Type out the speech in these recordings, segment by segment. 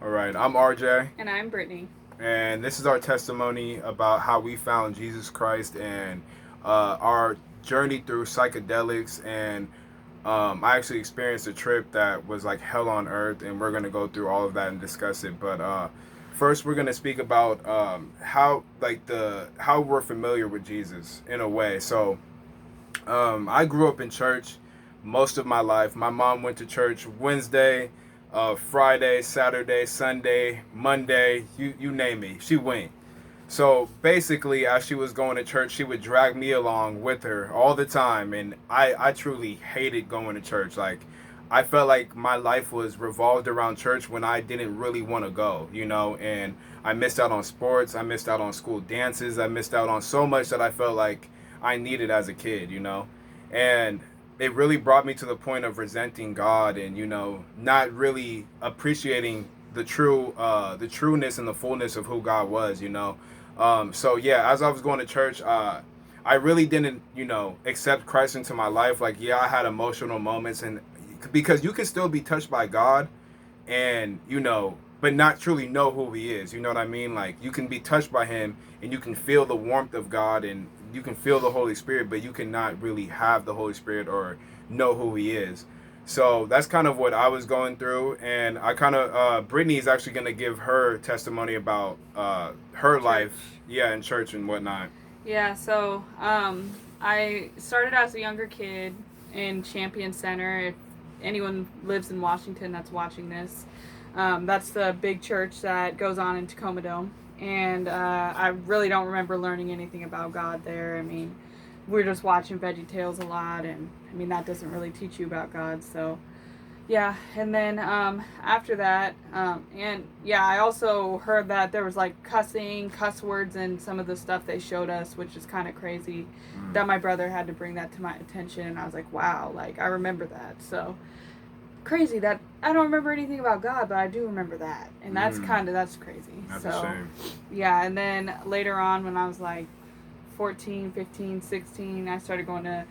All right, I'm RJ, And I'm Brittany. and this is our testimony about how we found Jesus Christ and our journey through psychedelics. And I actually experienced a trip that was like hell on earth, and we're gonna go through all of that and discuss it. But first, we're gonna speak about how how we're familiar with Jesus in a way. So I grew up in church most of my life. My mom went to church Wednesday, Friday, Saturday, Sunday, Monday, you name me. She went. So basically, as she was going to church, she would drag me along with her all the time. And I truly hated going to church. Like, I felt like my life was revolved around church when I didn't really want to go, and I missed out on sports. I missed out on school dances. I missed out on so much that I felt like I needed as a kid. And it really brought me to the point of resenting God and, not really appreciating the trueness and the fullness of who God was. So yeah, as I was going to church, I really didn't, accept Christ into my life. Like, yeah, I had emotional moments, and because you can still be touched by God, and but not truly know who He is. You know what I mean? Like, you can be touched by Him, and you can feel the warmth of God, and you can feel the Holy Spirit, but you cannot really have the Holy Spirit or know who He is. So that's kind of what I was going through, and I kind of Brittany is actually going to give her testimony about her Church. life, yeah, in church and whatnot. Yeah, so I started as a younger kid in Champion Center. If anyone lives in Washington that's watching this, that's the big church that goes on in Tacoma Dome. And I really don't remember learning anything about God there. I mean, we're just watching Veggie Tales a lot, and I mean, that doesn't really teach you about God. So yeah, and then after that, and yeah, I also heard that there was like cuss words, and some of the stuff they showed us, which is kind of crazy. Mm. That my brother had to bring that to my attention, and I was like, wow, like I remember that. So crazy that I don't remember anything about God, but I do remember that, and Mm. that's crazy. That's a So shame. yeah, and then later on, when I was like 14, 15, 16, I started going to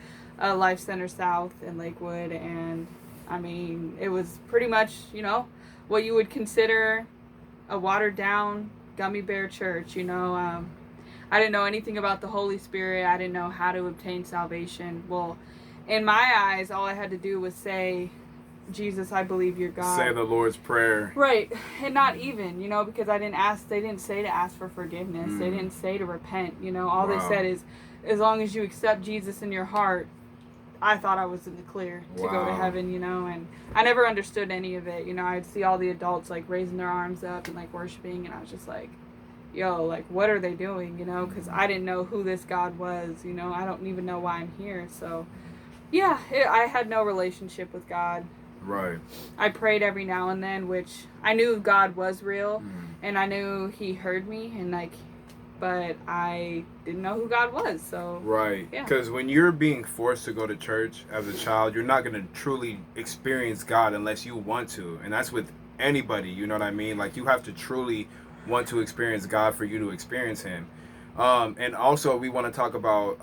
Life Center South in Lakewood, and I mean, it was pretty much, what you would consider a watered down gummy bear church. I didn't know anything about the Holy Spirit. I didn't know how to obtain salvation. Well, in my eyes, all I had to do was say, Jesus, I believe you're Say God. the Lord's Prayer. Right. And not even, because they didn't say to ask for forgiveness. They Mm. didn't say to repent. All they Wow. said is, as long as you accept Jesus in your heart, I thought I was in the clear to go to Wow. heaven, and I never understood any of it. I'd see all the adults like raising their arms up and like worshiping, and I was just like, yo, like, what are they doing, because I didn't know who this God was, I don't even know why I'm here. So, yeah, I had no relationship with God. Right. I prayed every now and then, which I knew God was real, Mm. and I knew He heard me, and like, but I didn't know who God was. So, Right. yeah. Because when you're being forced to go to church as a child, you're not going to truly experience God unless you want to. And that's with anybody, you know what I mean? Like, you have to truly want to experience God for you to experience Him. And also, we want to talk about,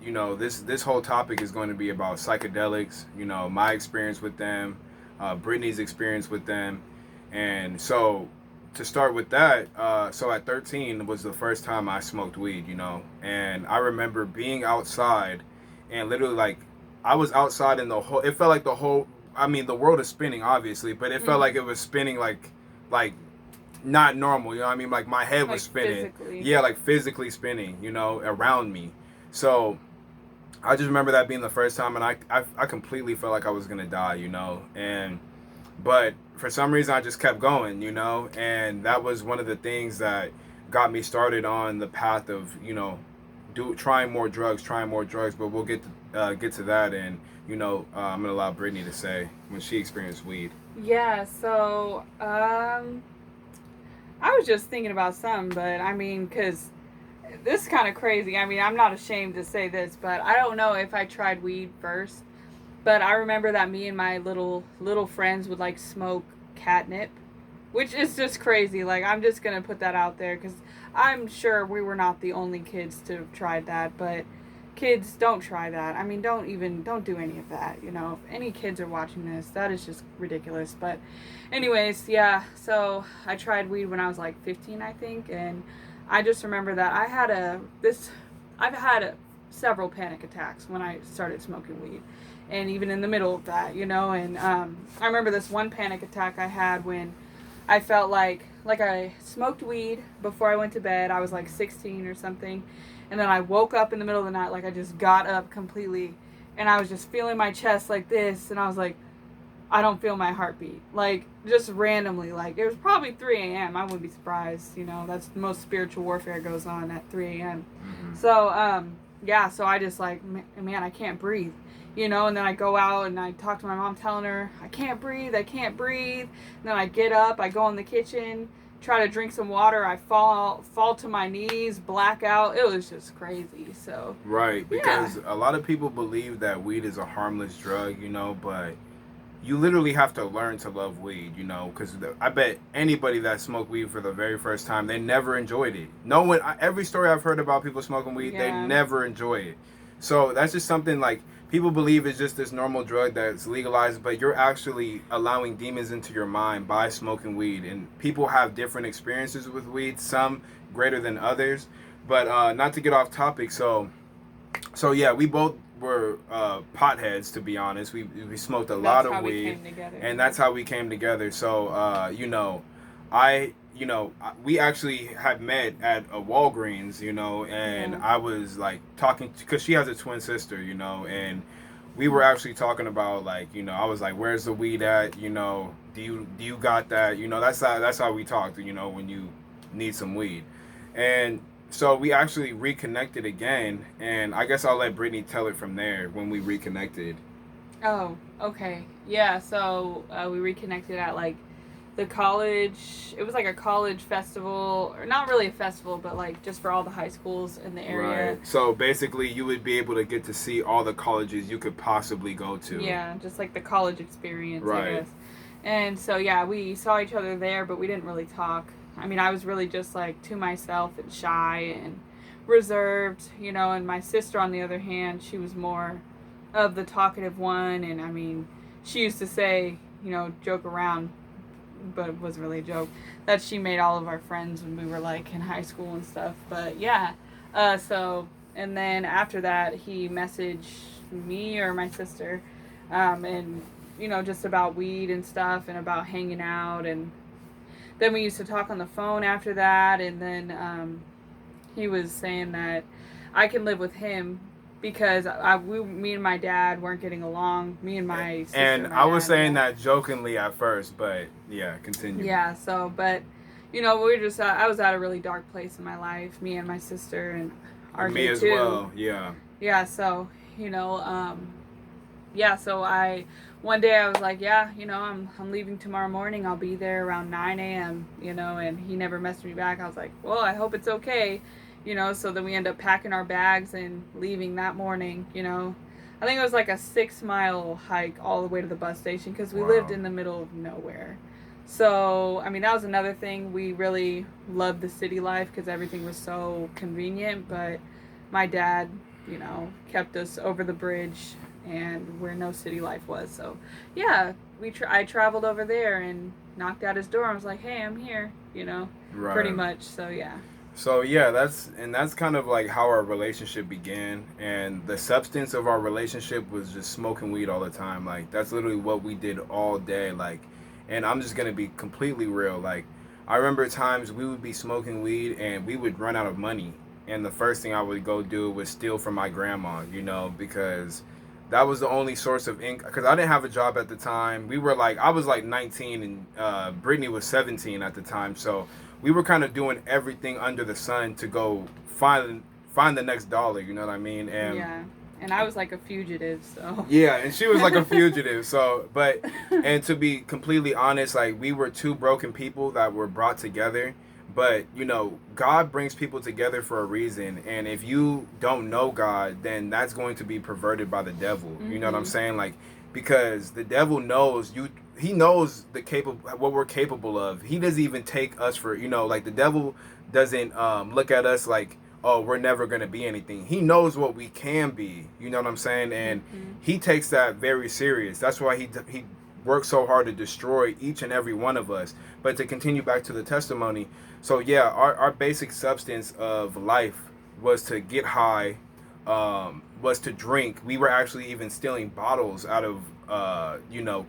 this whole topic is going to be about psychedelics, my experience with them, Brittany's experience with them. And so, to start with that, so at 13 was the first time I smoked weed. And I remember being outside and literally like I was outside in the whole, it felt like I mean, the world is spinning obviously, but it felt like Mm-hmm. it was spinning like not normal, you know what I mean? Like my head was Like spinning. physically. Yeah, like physically spinning, around me. So I just remember that being the first time, and I completely felt like I was gonna die. And but for some reason I just kept going, and that was one of the things that got me started on the path of trying more drugs. But we'll get to that, and I'm gonna allow Brittany to say when she experienced weed. Yeah, so I was just thinking about some, but I mean, because this is kind of crazy. I mean, I'm not ashamed to say this, but I don't know if I tried weed first. But I remember that me and my little friends would like smoke catnip, which is just crazy. Like, I'm just gonna put that out there because I'm sure we were not the only kids to have tried that. But kids, don't try that. I mean, don't do any of that. You know, if any kids are watching this, that is just ridiculous. But, anyways, yeah. So I tried weed when I was like 15, I think, and I just remember that I've had several panic attacks when I started smoking weed, and even in the middle of that, you know. And I remember this one panic attack I had when I felt like I smoked weed before I went to bed. I was like 16 or something. And then I woke up in the middle of the night, like I just got up completely, and I was just feeling my chest like this, and I was like, I don't feel my heartbeat. Like, just randomly. Like, it was probably 3 a.m. I wouldn't be surprised. You know, that's the most spiritual warfare goes on at 3 a.m. Mm-hmm. So, yeah, so I just like, man, I can't breathe. You know, and then I go out and I talk to my mom telling her, I can't breathe, I can't breathe. And then I get up, I go in the kitchen, try to drink some water, I fall to my knees, black out. It was just crazy. So, Right, yeah. because a lot of people believe that weed is a harmless drug, you know, but you literally have to learn to love weed, you know, because I bet anybody that smoked weed for the very first time, they never enjoyed it. No one, every story I've heard about people smoking weed, they Yeah. never enjoy it. So that's just something like people believe it's just this normal drug that's legalized, but you're actually allowing demons into your mind by smoking weed. And people have different experiences with weed, some greater than others. But not to get off topic, so yeah, we both were potheads, to be honest. We smoked a lot That's of how we weed, came together. and that's how we came together. So I we actually had met at a Walgreens, you know, and Yeah. I was like talking because she has a twin sister, you know, and we were actually talking about like, you know, I was like, where's the weed at, you know, do you got that, you know, that's how we talked, you know, when you need some weed. And so we actually reconnected again, and I guess I'll let Brittany tell it from there when we reconnected. Oh, okay. Yeah, so we reconnected at like the college. It was like a college festival, or not really a festival, but like just for all the high schools in the area. Right. So basically, you would be able to get to see all the colleges you could possibly go to. Yeah, just like the college experience, I Right. guess. And so, yeah, we saw each other there, but we didn't really talk. I mean, I was really just like to myself and shy and reserved, you know, and my sister, on the other hand, she was more of the talkative one. And I mean, she used to say, you know, joke around, but it wasn't really a joke, that she made all of our friends when we were like in high school and stuff. But yeah, and then after that, he messaged me or my sister, and you know, just about weed and stuff and about hanging out. And then we used to talk on the phone after that. And then he was saying that I can live with him because me and my dad weren't getting along. Me and my sister And and my I was dad, saying yeah. that jokingly at first, but yeah, continue. Yeah, so, but, you know, we were just, I was at a really dark place in my life, me and my sister, and Me RJ as too. well. Yeah. Yeah, so, you know, yeah, so one day I was like, yeah, you know, I'm leaving tomorrow morning. I'll be there around 9 a.m., you know, and he never messaged me back. I was like, well, I hope it's okay, you know. So then we end up packing our bags and leaving that morning, you know. I think it was like a 6 mile hike all the way to the bus station because we lived Wow. in the middle of nowhere. So, I mean, that was another thing. We really loved the city life because everything was so convenient, but my dad, you know, kept us over the bridge and where no city life was. So, yeah, I traveled over there and knocked at his door. I was like, "Hey, I'm here," you know, pretty Right. much. So, yeah. So yeah, that's kind of like how our relationship began, and the substance of our relationship was just smoking weed all the time. Like that's literally what we did all day. Like, and I'm just gonna be completely real. Like, I remember times we would be smoking weed and we would run out of money, and the first thing I would go do was steal from my grandma. You know, because that was the only source of income. Because I didn't have a job at the time. We were like, I was like 19 and Brittany was 17 at the time. So we were kind of doing everything under the sun to go find the next dollar. You know what I mean? And Yeah. And I was like a fugitive, so. yeah, and she was like a fugitive. So, but and to be completely honest, like we were two broken people that were brought together. But you know, God brings people together for a reason, and if you don't know God, then that's going to be perverted by the devil. You know what I'm Mhm. saying? Like because the devil knows you. He knows the capable what we're capable of. He doesn't even take us for, you know, like the devil doesn't look at us like oh, we're never going to be anything. He knows what we can be. You know what I'm saying? And Mm-hmm. he takes that very serious. That's why he works so hard to destroy each and every one of us. But to continue back to the testimony, so yeah, our basic substance of life was to get high, was to drink. We were actually even stealing bottles out of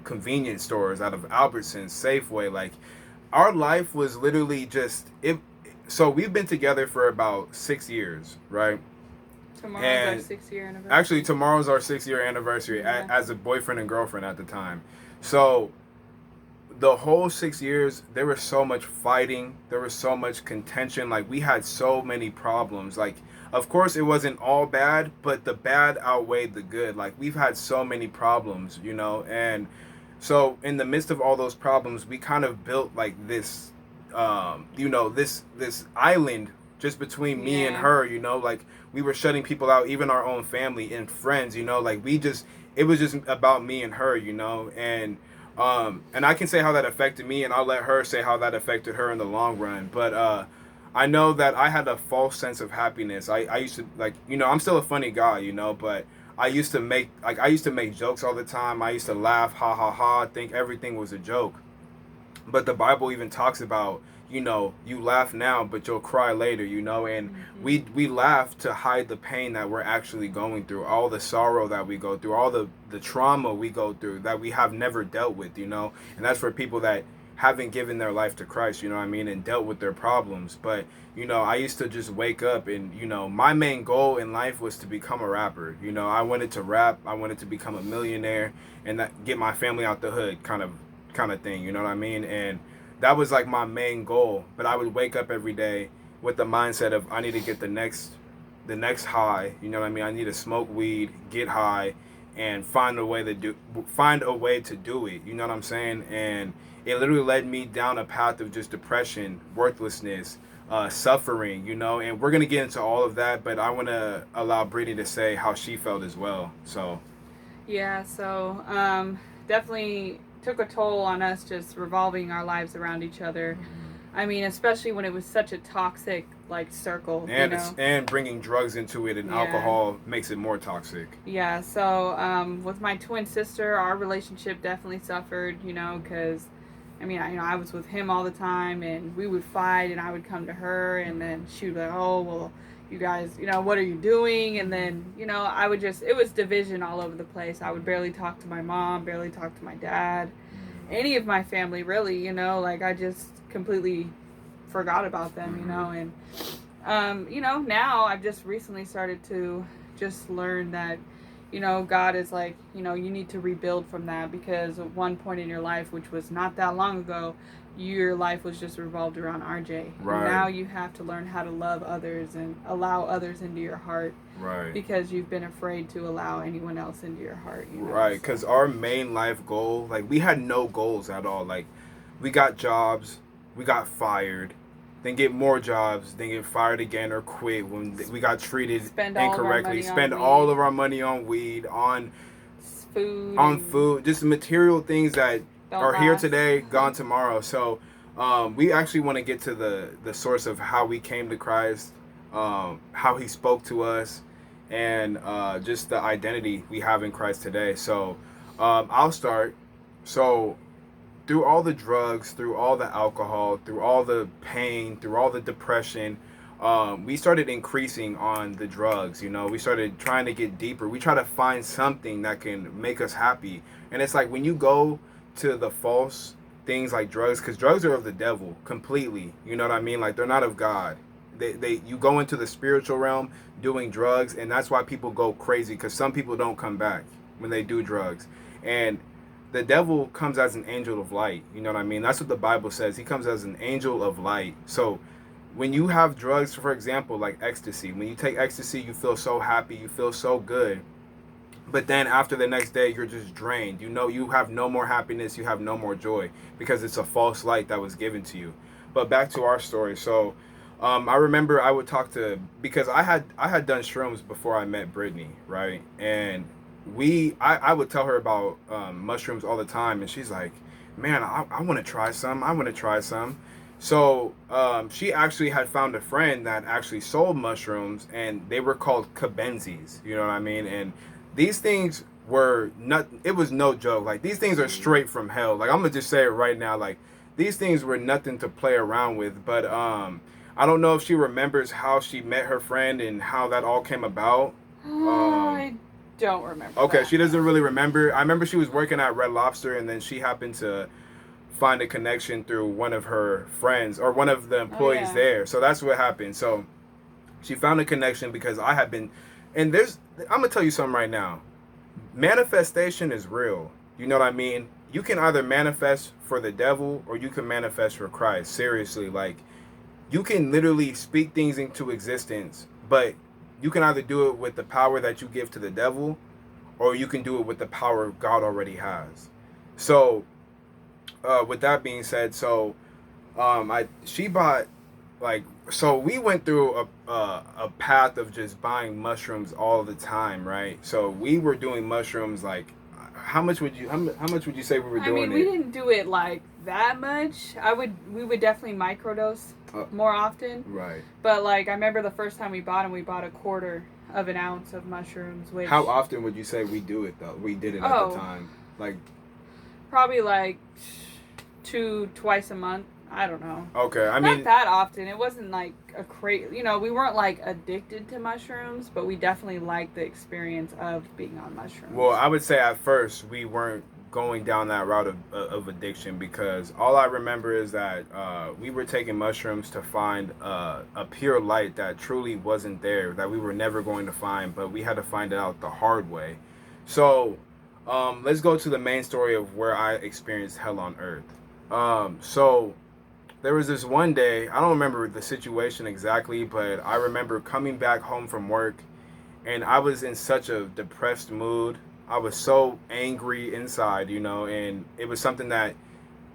convenience stores, out of Albertsons, Safeway. Like, our life was literally just it. So we've been together for about 6 years, right? Tomorrow's our And 6 year actually, anniversary. tomorrow's our 6 year anniversary Yeah. as a boyfriend and girlfriend at the time. So the whole 6 years, there was so much fighting, there was so much contention. Like, we had so many problems. Like, of course it wasn't all bad, but the bad outweighed the good. Like, we've had so many problems, and so in the midst of all those problems, we kind of built like this this island just between me and Yeah. her. Like, we were shutting people out, even our own family and friends. Like, it was just about me and her. And I can say how that affected me, and I'll let her say how that affected her in the long run. But I know that I had a false sense of happiness. I used to, like, I'm still a funny guy, but I used to make jokes all the time. I used to laugh, ha ha ha, think everything was a joke. But the Bible even talks about, you laugh now, but you'll cry later, and Mm-hmm. we laugh to hide the pain that we're actually going through, all the sorrow that we go through, all the trauma we go through that we have never dealt with, and that's for people that haven't given their life to Christ, you know what I mean, and dealt with their problems. But I used to just wake up, and my main goal in life was to become a rapper. I wanted to rap, I wanted to become a millionaire, and get my family out the hood, kind of thing, you know what I mean? And that was like my main goal. But I would wake up every day with the mindset of, I need to get the next high, you know what I mean? I need to smoke weed, get high, and find a way to do it, you know what I'm saying? And it literally led me down a path of just depression, worthlessness, suffering, and we're gonna get into all of that, but I want to allow Brittany to say how she felt as well. So Yeah. So definitely took a toll on us just revolving our lives around each other. I mean, especially when it was such a toxic like circle, you and know. and bringing drugs into it, and Yeah. alcohol makes it more toxic. Yeah. So with my twin sister, our relationship definitely suffered, because I mean, I was with him all the time, and we would fight, and I would come to her, and then she would be like, "Oh, well, you guys, what are you doing?" And then, I would just, it was division all over the place. I would barely talk to my mom, barely talk to my dad, any of my family, really, like I just completely forgot about them, and, now I've just recently started to just learn that God is like, you need to rebuild from that, because at one point in your life, which was not that long ago, your life was just revolved around RJ. And Right. now you have to learn how to love others and allow others into your heart, Right. because you've been afraid to allow anyone else into your heart, Right, So, because our main life goal, like, we had no goals at all. Like, we got jobs, we got fired, then get more jobs, then get fired again or quit when we got treated spend all of our incorrectly. money on Spend all weed, of our money on weed, on food, on and food, just material things that don't are here last. today, gone tomorrow. So, we actually want to get to the source of how we came to Christ, how He spoke to us, and just the identity we have in Christ today. So, I'll start. So, through all the drugs, through all the alcohol, through all the pain, through all the depression, we started increasing on the drugs. We started trying to get deeper. We try to find something that can make us happy. And it's like, when you go to the false things like drugs, because drugs are of the devil completely. You know what I mean? Like, they're not of God. You go into the spiritual realm doing drugs, and that's why people go crazy, because some people don't come back when they do drugs. And the devil comes as an angel of light. You know what I mean? That's what the Bible says. He comes as an angel of light. So when you have drugs, for example, like ecstasy, when you take ecstasy, you feel so happy, you feel so good. But then after the next day, you're just drained. You have no more happiness, you have no more joy, because it's a false light that was given to you. But back to our story. So I remember I would talk to, because I had done shrooms before I met Brittany, right? And I would tell her about mushrooms all the time, and she's like, "Man, I want to try some. I want to try some." So she actually had found a friend that actually sold mushrooms, and they were called kabenzis. You know what I mean? And these things were not. It was no joke. Like these things are straight from hell. Like I'm gonna just say it right now. Like these things were nothing to play around with. But I don't know if she remembers how she met her friend and how that all came about. I don't remember. Okay, That. she doesn't really remember. I remember she was working at Red Lobster, and then she happened to find a connection through one of her friends or one of the Oh employees yeah. there. So that's what happened. So she found a connection because I had been, and there's, I'm gonna tell you something right now. Manifestation is real. You know what I mean? You can either manifest for the devil or you can manifest for Christ. Seriously, like you can literally speak things into existence, but you can either do it with the power that you give to the devil or you can do it with the power God already has. So with that being said, so I she bought like so we went through a path of just buying mushrooms all the time, right? So we were doing mushrooms like how much would you say we were I doing mean, we it? didn't do it like that much. We would definitely microdose Uh, more often. right. But like I remember the first time we bought them, we bought a quarter of an ounce of mushrooms, which How often would you say we do it though? We did it at the oh time. Like probably like twice a month. I don't know. okay, I Not mean that often. It wasn't like a crazy. You know, we weren't like addicted to mushrooms, but we definitely liked the experience of being on well, mushrooms. I would say at first we weren't going down that route of addiction because all I remember is that we were taking mushrooms to find a pure light that truly wasn't there, that we were never going to find, but we had to find it out the hard way. So let's go to the main story of where I experienced hell on earth. So there was this one day, I don't remember the situation exactly, but I remember coming back home from work and I was in such a depressed mood. I was so angry inside, you know, and it was something that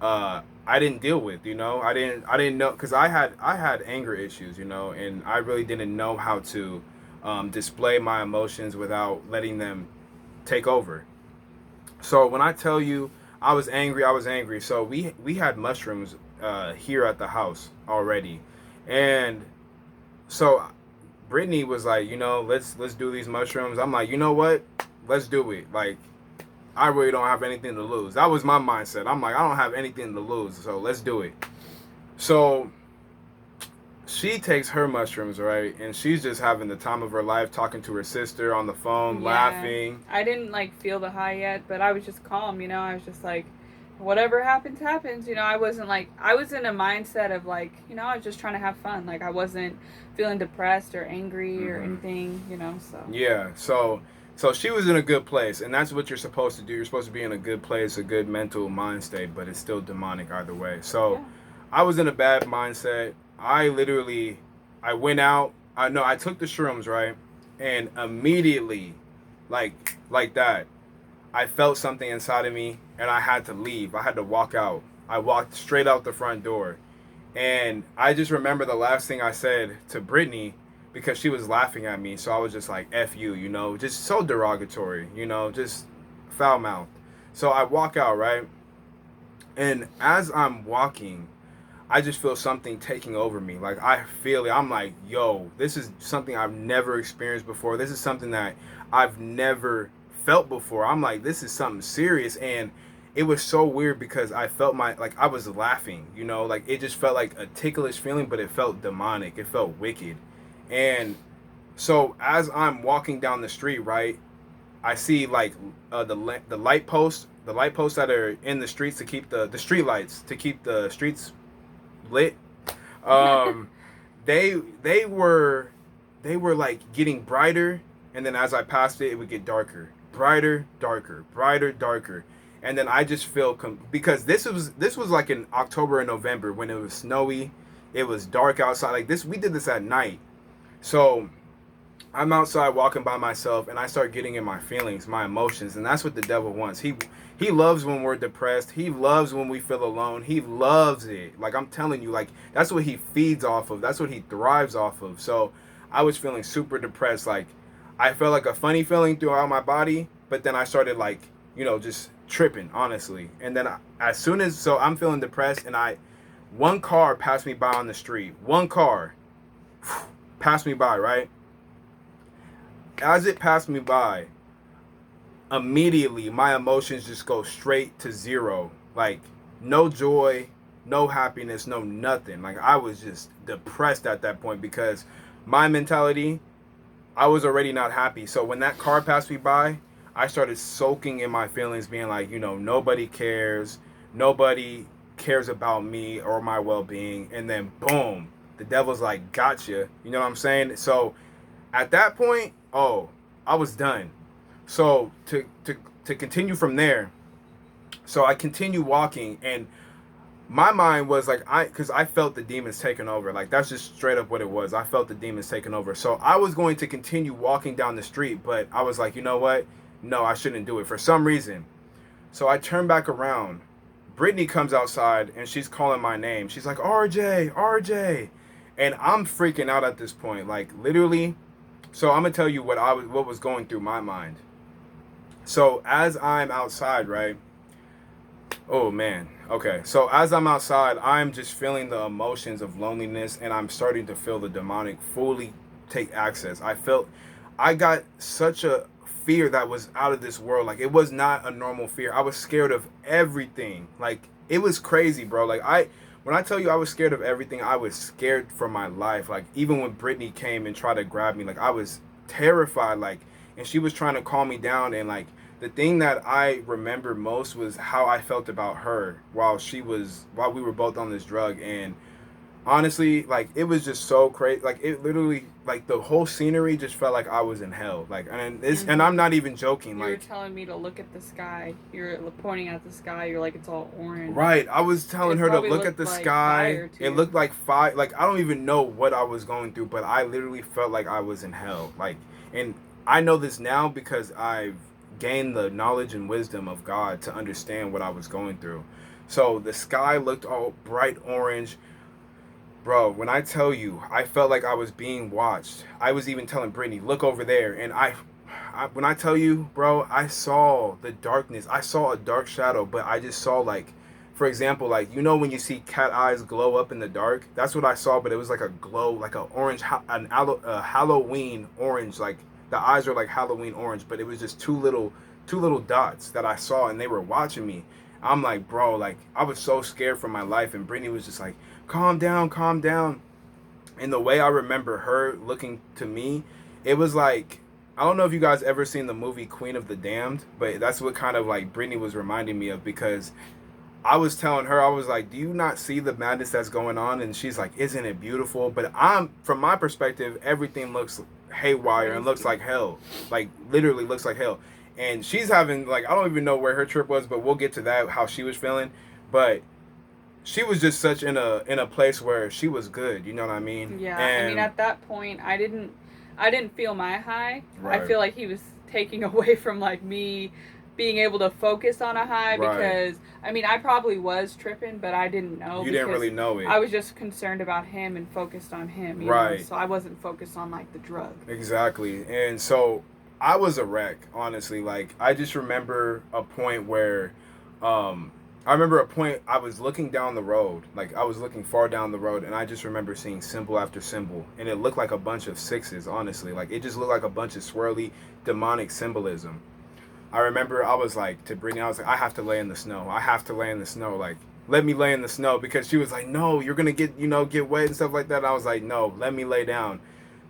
I didn't deal with, you know. I didn't know because I had anger issues, you know, and I really didn't know how to display my emotions without letting them take over. So when I tell you I was angry, I was angry. So we had mushrooms here at the house already, and so Brittany was like, you know, let's do these mushrooms. I'm like, you know what? Let's do it. Like, I really don't have anything to lose. That was my mindset. I'm like, I don't have anything to lose, so let's do it. So she takes her mushrooms, right? And she's just having the time of her life talking to her sister on the phone, Yeah, laughing. I didn't like feel the high yet, but I was just calm. You know, I was just like, whatever happens, happens. You know, I wasn't like I was in a mindset of like, you know, I was just trying to have fun. Like I wasn't feeling depressed or angry or Hmm. anything. You know, so Yeah. So she was in a good place, and that's what you're supposed to do. You're supposed to be in a good place, a good mental mind state, but it's still demonic either way. So yeah. I was in a bad mindset. I literally, I went out. I know I took the shrooms, right, and immediately, like that, I felt something inside of me, and I had to leave. I had to walk out. I walked straight out the front door, and I just remember the last thing I said to Brittany because she was laughing at me. So I was just like, F you, you know, just so derogatory, you know, just foul mouth. So I walk out, right? And as I'm walking, I just feel something taking over me. Like I feel it. I'm like, yo, this is something I've never experienced before. This is something that I've never felt before. I'm like, this is something serious. And it was so weird because I felt like I was laughing, you know, like it just felt like a ticklish feeling, but it felt demonic. It felt wicked. And so as I'm walking down the street, right, I see like the light posts that are in the streets to keep the street lights to keep the streets lit. Um, they were like getting brighter, and then as I passed it, it would get darker, brighter, darker, brighter, darker, and then I just feel because this was like in October and November when it was snowy, it was dark outside. Like this, we did this at night, so I'm outside walking by myself and I start getting in my feelings, my emotions, and that's what the devil wants. He loves when we're depressed. He loves when we feel alone. He loves it. Like I'm telling you, like that's what he feeds off of. That's what he thrives off of. So I was feeling super depressed. Like I felt like a funny feeling throughout my body, but then I started like, you know, just tripping, honestly. And then as soon as I'm feeling depressed and I One car passed me by on the street. One car passed me by, right? As it passed me by, immediately my emotions just go straight to zero. Like, no joy, no happiness, no nothing. Like, I was just depressed at that point because my mentality, I was already not happy. So when that car passed me by, I started soaking in my feelings, being like, nobody cares. Nobody cares about me or my well being. And then, boom, the devil's like, gotcha. You know what I'm saying? So at that point, oh, I was done. So to continue from there, so I continue walking, and my mind was like, because I felt the demons taking over. Like, that's just straight up what it was. I felt the demons taking over. So I was going to continue walking down the street, but I was like, you know what? No, I shouldn't do it for some reason. So I turned back around. Brittany comes outside and she's calling my name. She's like, RJ, RJ. And I'm freaking out at this point. Like, literally. So I'm gonna tell you what was going through my mind. So as I'm outside, right? Oh man. Okay. So as I'm outside, I'm just feeling the emotions of loneliness, and I'm starting to feel the demonic fully take access. I got such a fear that was out of this world. Like, it was not a normal fear. I was scared of everything. Like, it was crazy, bro. Like, when I tell you I was scared of everything, I was scared for my life. Like, even when Brittany came and tried to grab me, like, I was terrified. Like, and she was trying to calm me down, and like, the thing that I remember most was how I felt about her while we were both on this drug. And honestly, like, it was just so crazy. Like, it literally, like, the whole scenery just felt like I was in hell. Like, and I'm not even joking. You were Like, telling me to look at the sky. You're pointing at the sky. You're like, it's all orange. right, I was telling It her to probably look at looked the like sky. fire, It too. looked like fire. Like, I don't even know what I was going through, but I literally felt like I was in hell. Like, and I know this now because I've gained the knowledge and wisdom of God to understand what I was going through. So the sky looked all bright orange. Bro, when I tell you, I felt like I was being watched. I was even telling Brittany, look over there. And when I tell you, bro, I saw the darkness. I saw a dark shadow, but I just saw, like, for example, like, when you see cat eyes glow up in the dark? That's what I saw, but it was like a glow, like a orange, a Halloween orange. Like, the eyes were like Halloween orange, but it was just two little dots that I saw, and they were watching me. I'm like, bro, like, I was so scared for my life, and Brittany was just like, calm down, calm down. And the way I remember her looking to me, it was like, I don't know if you guys ever seen the movie Queen of the Damned, but that's what kind of like Brittany was reminding me of, because I was telling her, I was like, do you not see the madness that's going on? And she's like, isn't it beautiful? But from my perspective, everything looks haywire and looks like hell. Like, literally looks like hell. And she's having, like, I don't even know where her trip was, but we'll get to that, how she was feeling. But she was just such in a place where she was good, you know what I mean? Yeah, I mean, And at that point, I didn't feel my high. I right, feel like he was taking away from like me being able to focus on a high, right. because I mean, I probably was tripping, but I didn't know You didn't because really know it. I was just concerned about him and focused on him, Right. So I wasn't focused on like the drug. Exactly. And so I was a wreck, honestly. Like, I just remember a point where um I was looking down the road. Like, I was looking far down the road, and I just remember seeing symbol after symbol, and it looked like a bunch of sixes, honestly. Like, it just looked like a bunch of swirly demonic symbolism. I remember I was like to Brittany, I was like, I have to lay in the snow. I have to lay in the snow. Like, let me lay in the snow, because she was like, no, you're gonna get wet and stuff like that. And I was like, no, let me lay down.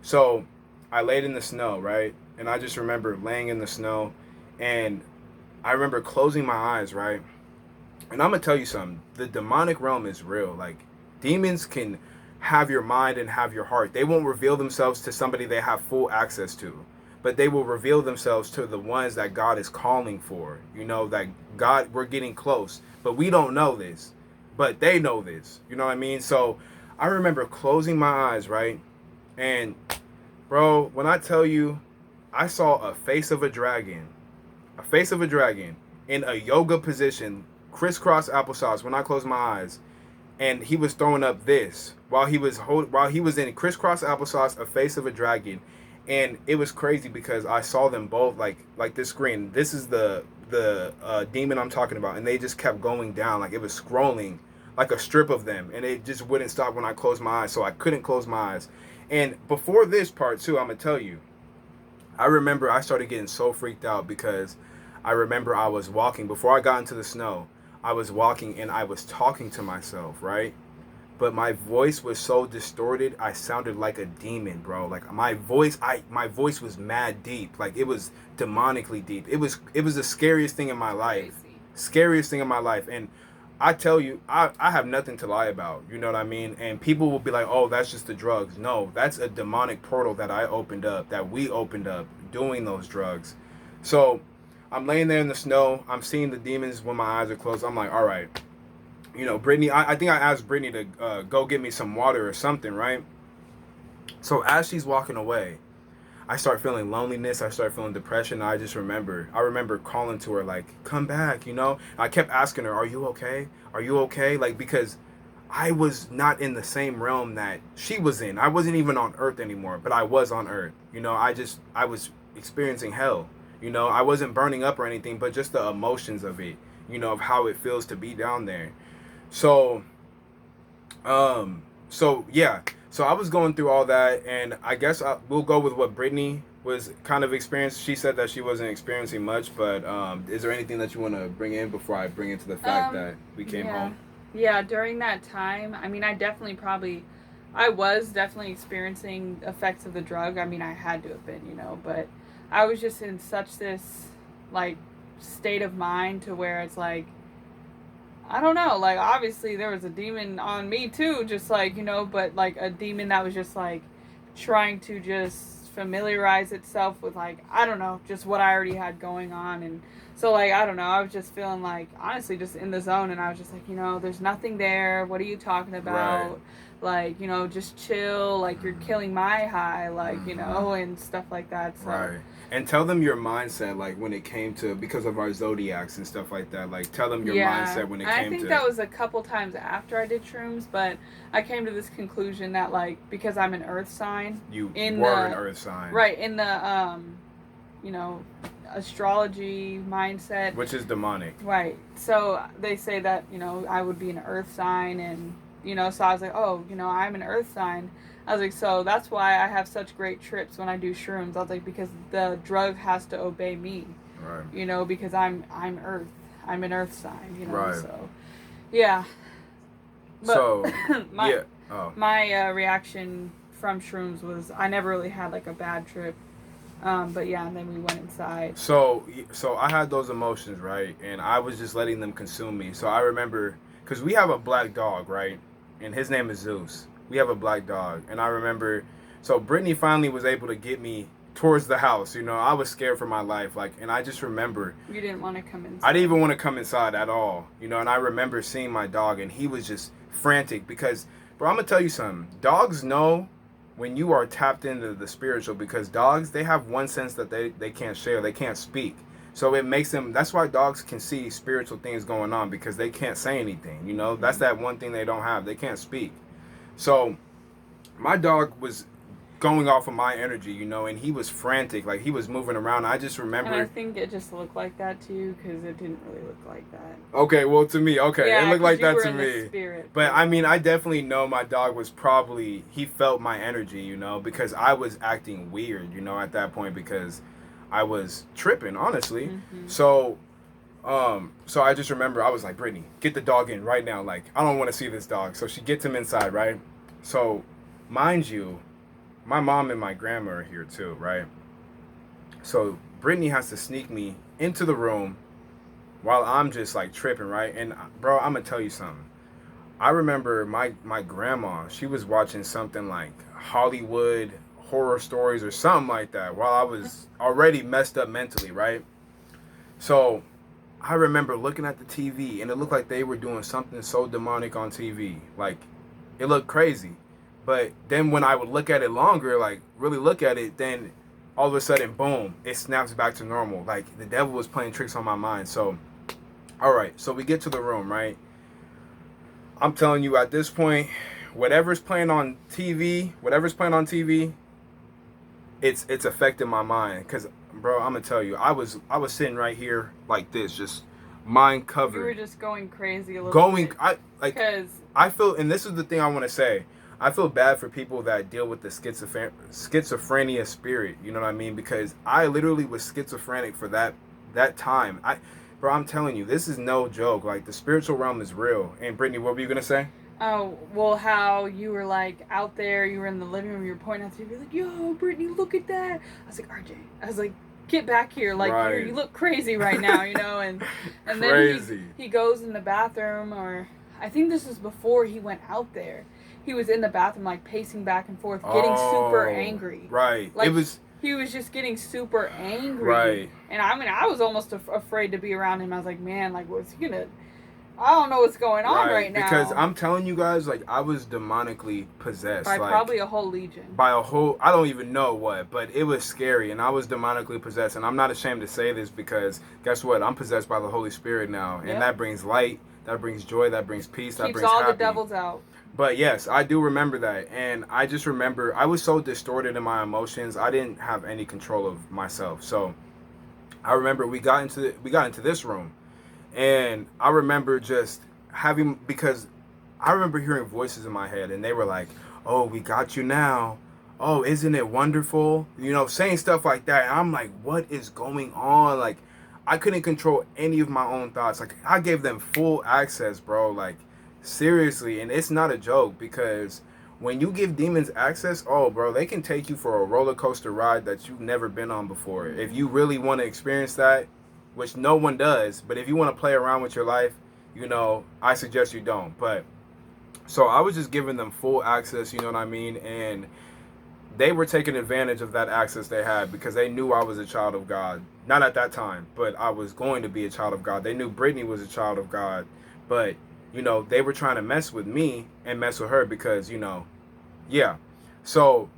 So I laid in the snow, right? And I just remember laying in the snow, and I remember closing my eyes, right? And I'm gonna tell you something. The demonic realm is real. Like, demons can have your mind and have your heart. They won't reveal themselves to somebody they have full access to, but they will reveal themselves to the ones that God is calling for. That God, we're getting close, but we don't know this, but they know this. You know what I mean? So I remember closing my eyes, right? And bro, when I tell you, I saw a face of a dragon in a yoga position, crisscross applesauce. When I closed my eyes, and he was throwing up this while he was in crisscross applesauce, a face of a dragon. And it was crazy because I saw them both like this screen. This is the demon I'm talking about, and they just kept going down, like it was scrolling like a strip of them, and it just wouldn't stop when I closed my eyes. So I couldn't close my eyes. And before this part too, I'm gonna tell you, I remember I started getting so freaked out because I remember I was walking before I got into the snow. I was walking and I was talking to myself, right? But my voice was so distorted. I sounded like a demon, bro. Like my voice was mad deep. Like it was demonically deep. It was the scariest thing in my life. Crazy. Scariest thing in my life. And I tell you, I have nothing to lie about. You know what I mean? And people will be like, "Oh, that's just the drugs." No, that's a demonic portal that I opened up, that we opened up doing those drugs. So, I'm laying there in the snow. I'm seeing the demons when my eyes are closed. I'm like, "All right, Brittany, I think I asked Brittany to go get me some water or something, right?" So as she's walking away, I start feeling loneliness. I start feeling depression. I remember calling to her like, "Come back," I kept asking her, "Are you okay? Are you okay?" Like, because I was not in the same realm that she was in. I wasn't even on Earth anymore, but I was on Earth. I was experiencing hell. I wasn't burning up or anything, but just the emotions of it, of how it feels to be down there. So, yeah. So I was going through all that, and I guess we'll go with what Brittany was kind of experiencing. She said that she wasn't experiencing much, but is there anything that you want to bring in before I bring into the fact that we came Yeah. home? Yeah, during that time, I mean, I was definitely experiencing effects of the drug. I mean, I had to have been, but I was just in such this, like, state of mind to where it's like, I don't know, like, obviously there was a demon on me too, just like, but like a demon that was just like trying to just familiarize itself with, like, I don't know, just what I already had going on. And so, like, I don't know, I was just feeling like, honestly, just in the zone. And I was just like, there's nothing there. What are you talking Right. about? Like, just chill. Like, you're Mm-hmm. killing my high, like, Mm-hmm. and stuff like that. So, Right. And tell them your mindset, like when it came to, because of our zodiacs and stuff like that. Like, tell them your yeah, mindset when it I came think to that was a couple times after I did shrooms, but I came to this conclusion that, like, because I'm an Earth sign you in were an the Earth sign, right in the you know astrology mindset, which is demonic. right? So they say that I would be an Earth sign, and so I was like, oh, I'm an Earth sign. I was like, so that's why I have such great trips when I do shrooms. I was like, because the drug has to obey me, Right. because I'm Earth. I'm an Earth sign, Right. So yeah, but So, my yeah. Oh. my reaction from shrooms was I never really had like a bad trip. But yeah, and then we went inside. So I had those emotions, right? And I was just letting them consume me. So I remember, because we have a black dog, right? And his name is Zeus. We have a black dog. And I remember, so Brittany finally was able to get me towards the house. I was scared for my life. Like, and I just remember, You didn't want to come I inside. didn't even want to come inside at all. And I remember seeing my dog, and he was just frantic because, bro, I'm gonna tell you something. Dogs know when you are tapped into the spiritual, because dogs, they have one sense that they can't share. They can't speak. So it makes them. That's why dogs can see spiritual things going on, because they can't say anything. That's Mm-hmm. that one thing they don't have. They can't speak. So my dog was going off of my energy, and he was frantic, like he was moving around. I just And I remember. think it just looked like that to you because it didn't really look like that. Okay, well, to me, okay, it Yeah, looked because like you that were to in the me. spirit. But I mean, I definitely know my dog was probably, he felt my energy, because I was acting weird, at that point, because I was tripping, honestly. Mm-hmm. So I just remember I was like, Brittany, get the dog in right now. Like, I don't want to see this dog. So she gets him inside, right? So, mind you, my mom and my grandma are here too, right? So Brittany has to sneak me into the room while I'm just like tripping, right? And bro, I'm gonna tell you something. I remember my grandma. She was watching something like Hollywood horror stories or something like that while I was already messed up mentally, right? So I remember looking at the TV, and it looked like they were doing something so demonic on TV. Like, it looked crazy. But then when I would look at it longer, like really look at it, then all of a sudden, boom, it snaps back to normal. Like the devil was playing tricks on my mind. So, all right, so we get to the room, right? I'm telling you, at this point, whatever's playing on TV, it's affecting my mind. Cause, bro, I'm gonna tell you, I was sitting right here like this, just mind You covered. were just going crazy a little Going, bit. like I feel, and this is the thing I want to say. I feel bad for people that deal with the schizophrenia spirit. You know what I mean? Because I literally was schizophrenic for that time. Bro, I'm telling you, this is no joke. Like the spiritual realm is real. And Brittany, what were you gonna say? Oh, well, how you were like out there, you were in the living room, you were pointing out to you, like, yo, Brittany, look at that. I was like, RJ, I was like, get back here, like Right. you look crazy right now, you know, and then Crazy. he goes in the bathroom, or I think this was before he went out there. He was in the bathroom like pacing back and forth, getting super angry. Right. Like It was he was just getting super angry. right. And I mean, I was almost afraid to be around him. I was like, man, like what's he gonna, I don't know what's going on right now. Because I'm telling you guys, like I was demonically possessed. By like, probably a whole legion. By a whole, I don't even know what, but it was scary, and I was demonically possessed. And I'm not ashamed to say this because guess what? I'm possessed by the Holy Spirit now, and that brings light, that brings joy, that brings peace, that Keeps brings all happy. the devils out. But yes, I do remember that, and I just remember I was so distorted in my emotions. I didn't have any control of myself. So I remember we got into this room, and I remember just having, because I remember hearing voices in my head, and they were like, "Oh, we got you now. Oh, isn't it wonderful?" You know, saying stuff like that. And I'm like, "What is going on?" Like, I couldn't control any of my own thoughts. Like, I gave them full access, bro. Like, seriously, and it's not a joke because when you give demons access, oh, bro, they can take you for a roller coaster ride that you've never been on before. If you really want to experience that, which no one does, but if you want to play around with your life, you know, I suggest you don't. But so I was just giving them full access, you know what I mean? And they were taking advantage of that access they had because they knew I was a child of God. Not at that time, but I was going to be a child of God. They knew Brittany was a child of God, but you know, they were trying to mess with me and mess with her because, you know, yeah. So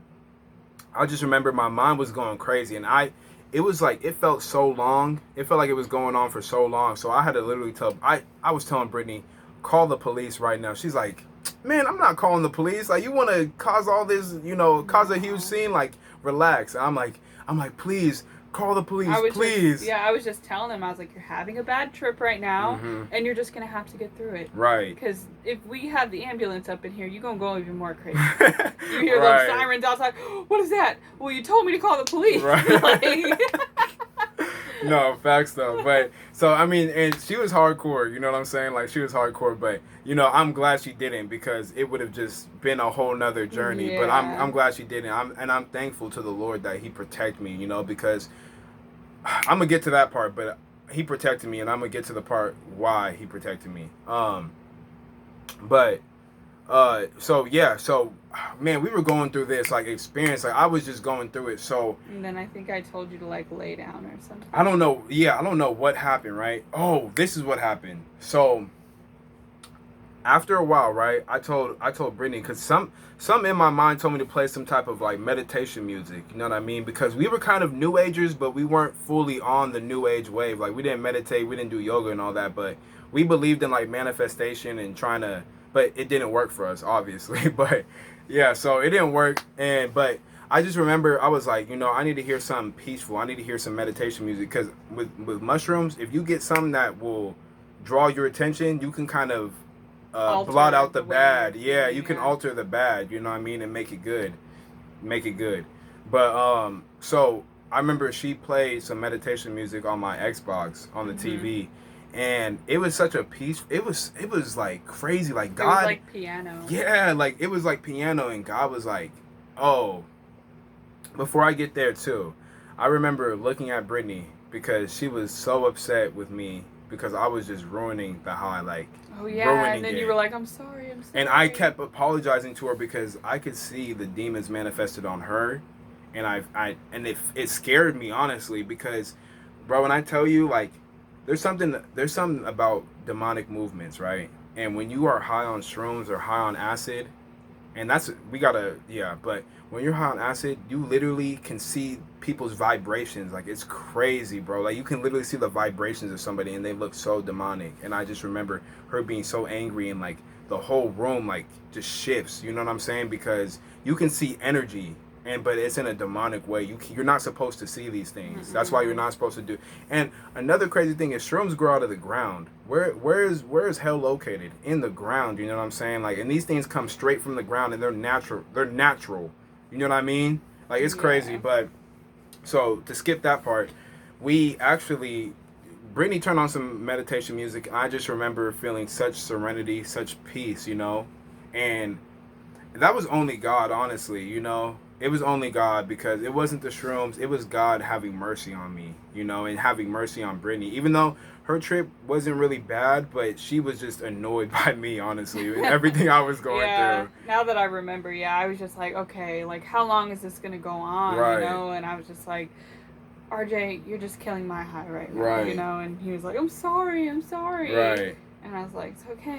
I just remember my mind was going crazy, and it was like, it felt so long. It felt like it was going on for so long. So I had to literally I was telling Brittany, call the police right now. She's like, man, I'm not calling the police. Like, you want to cause all this, you know, cause a huge scene? Like, relax. And I'm like, please call the police, please. I was just telling him, I was like, you're having a bad trip right now, and you're just gonna have to get through it. Right. Because if we have the ambulance up in here, you're gonna go even more crazy. You hear those sirens outside. What is that? Well, you told me to call the police. Right. No, facts though. But so I mean, and she was hardcore, you know what I'm saying? Like, she was hardcore, but you know, I'm glad she didn't, because it would have just been a whole nother journey. Yeah. But I'm glad she didn't. I'm thankful to the Lord that He protected me, you know, because I'm gonna get to that part, but He protected me, and I'm gonna get to the part why He protected me. But so yeah, so man, we were going through this like experience. Like, I was just going through it. So and then I think I told you to like lay down or something. I don't know. Yeah, I don't know what happened, right? Oh, this is what happened. So after a while, right, I told Brittany, because some in my mind told me to play some type of like meditation music, you know what I mean? Because we were kind of new agers, but we weren't fully on the new age wave. Like, we didn't meditate, we didn't do yoga and all that, but we believed in like manifestation and trying to, but it didn't work for us, obviously. But yeah, so it didn't work. But I just remember I was like, you know, I need to hear something peaceful. I need to hear some meditation music, because with mushrooms, if you get something that will draw your attention, you can kind of blot out the bad. Yeah, you can alter the bad, you know what I mean, and make it good. But so I remember she played some meditation music on my Xbox on the TV, and it was such a peace. It was like crazy, like God. It was like piano. Yeah, like it was like piano, and God was like, oh. Before I get there too, I remember looking at Brittany, because she was so upset with me because I was just ruining the high, like. Oh yeah, and then you were like, I'm sorry. And I kept apologizing to her because I could see the demons manifested on her, and it scared me, honestly, because, bro, when I tell you, like, there's something about demonic movements, right? And when you are high on shrooms or high on acid, and but when you're high on acid, you literally can see people's vibrations. Like, it's crazy, bro. Like, you can literally see the vibrations of somebody, and they look so demonic. And I just remember her being so angry, and like the whole room like just shifts, you know what I'm saying? Because you can see energy, but it's in a demonic way. You're not supposed to see these things. Mm-mm. That's why you're not supposed to do. And another crazy thing is shrooms grow out of the ground. Where is hell located? In the ground. You know what I'm saying? Like, and these things come straight from the ground, and they're natural. They're natural. You know what I mean? Like, it's crazy. But so to skip that part, we actually. Brittany turned on some meditation music. I just remember feeling such serenity, such peace, and that was only God, honestly, It was only God, because it wasn't the shrooms. It was God having mercy on me, and having mercy on Brittany. Even though her trip wasn't really bad, but she was just annoyed by me, honestly, and everything I was going through. Now that I remember, I was just like, okay, like, how long is this going to go on, Right. And I was just like, RJ, you're just killing my high right now, Right. And he was like, I'm sorry. Right. And I was like, it's okay.